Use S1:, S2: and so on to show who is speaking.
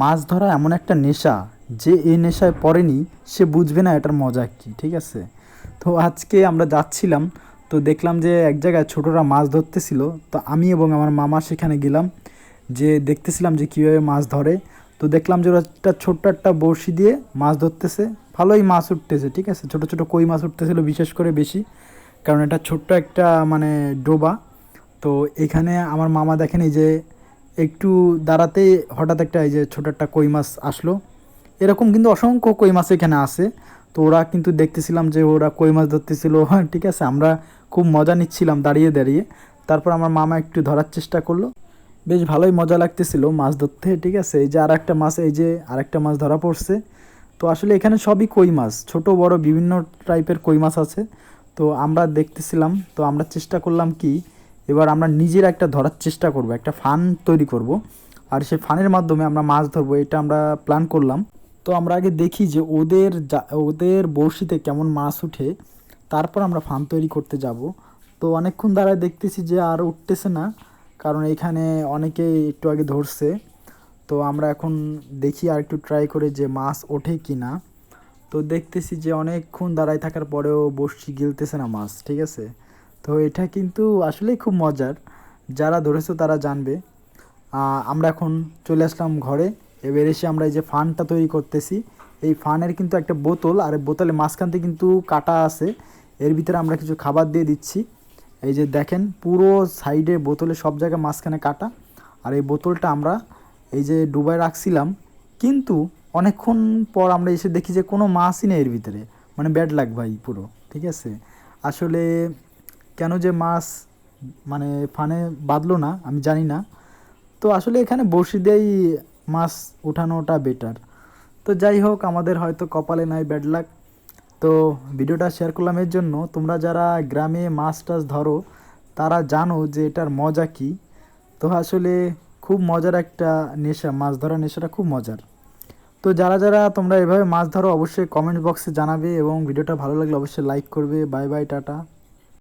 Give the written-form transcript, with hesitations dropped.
S1: মাছ ধরা এমন একটা নেশা, যে এই নেশায় পড়েনি সে বুঝবে না এটার মজা কী, ঠিক আছে? তো আজকে আমরা যাচ্ছিলাম, তো দেখলাম যে এক জায়গায় ছোটরা মাছ ধরতেছিল। তো আমি এবং আমার মামা সেখানে গেলাম, যে দেখতেছিলাম যে কীভাবে মাছ ধরে। তো দেখলাম যে ওরা একটা ছোট্ট একটা বড়শি দিয়ে মাছ ধরতেছে, ভালোই মাছ উঠতেছে, ঠিক আছে? ছোট ছোট কই মাছ উঠতেছিল বিশেষ করে বেশি, কারণ এটা ছোট্ট একটা মানে ডোবা। তো এখানে আমার মামা দেখেন এই যে একটু দাঁড়াতেই হঠাৎ একটা এই যে ছোট একটা কই মাছ আসলো। এরকম কিন্তু অসংখ্য কই মাছ এখানে আছে। তো ওরা কিন্তু দেখতেছিলাম যে ওরা কই মাছ ধরতেছিল ঠিক আছে, আমরা খুব মজা নিচ্ছিলাম দাঁড়িয়ে দাঁড়িয়ে। তারপর আমার মামা একটু ধরার চেষ্টা করলো, বেশ ভালোই মজা লাগতেছিল মাছ ধরতে, ঠিক আছে? এই যে আরেকটা মাছ, এই যে আরেকটা মাছ ধরা পড়ছে। তো আসলে এখানে সবই কই মাছ, ছোট বড় বিভিন্ন টাইপের কই মাছ আছে। তো আমরা দেখতেছিলাম, তো আমরা চেষ্টা করলাম কি, এবার আমরা নিজের একটা ধরার চেষ্টা করব, একটা ফান তৈরি করব, আর সেই ফানের মাধ্যমে আমরা মাছ ধরবো, এটা আমরা প্ল্যান করলাম। তো আমরা আগে দেখি যে ওদের বড়শিতে কেমন মাছ উঠে, তারপর আমরা ফান তৈরি করতে যাব। তো অনেকক্ষণ দাঁড়ায় দেখতেছি যে আর উঠতেছে না, কারণ এখানে অনেকে একটু আগে ধরছে। তো আমরা এখন দেখি আর একটু ট্রাই করে যে মাছ ওঠে কি না। তো দেখতেছি যে অনেকক্ষণ দাঁড়ায় থাকার পরেও বড়শি গিলতেছে না মাছ, ঠিক আছে? তো এটা কিন্তু আসলেই খুব মজার, যারা ধরেছে তারা জানবে। আমরা এখন চলে আসলাম ঘরে। এবার এসে আমরা এই যে ফানটা তৈরি করতেছি, এই ফানের কিন্তু একটা বোতল, আর এই বোতলে মাঝখানতে কিন্তু কাটা আছে, এর ভিতরে আমরা কিছু খাবার দিয়ে দিচ্ছি। এই যে দেখেন পুরো সাইডে বোতলে সব জায়গায় মাঝখানে কাটা। আর এই বোতলটা আমরা এই যে ডুবায় রাখছিলাম, কিন্তু অনেকক্ষণ পর আমরা এসে দেখি যে কোনো মাছই নেই এর ভিতরে, মানে ব্যাড লাক ভাই পুরো, ঠিক আছে? আসলে কেন যে মাছ মানে ফানে বাঁধলো না আমি জানি না। তো আসলে এখানে বড়শি দিয়েই মাছ উঠানোটা বেটার। তো যাই হোক, আমাদের হয়তো কপালে নাই ব্যাড লাক। তো ভিডিওটা শেয়ার করলাম এর জন্য, তোমরা যারা গ্রামে মাছ টাছ ধরো তারা জানো যে এটার মজা কী। তো আসলে খুব মজার একটা নেশা, মাছ ধরা নেশাটা খুব মজার। তো যারা যারা তোমরা এভাবে মাছ ধরো অবশ্যই কমেন্ট বক্সে জানাবে, এবং ভিডিওটা ভালো লাগলে অবশ্যই লাইক করবে। Bye bye, tata.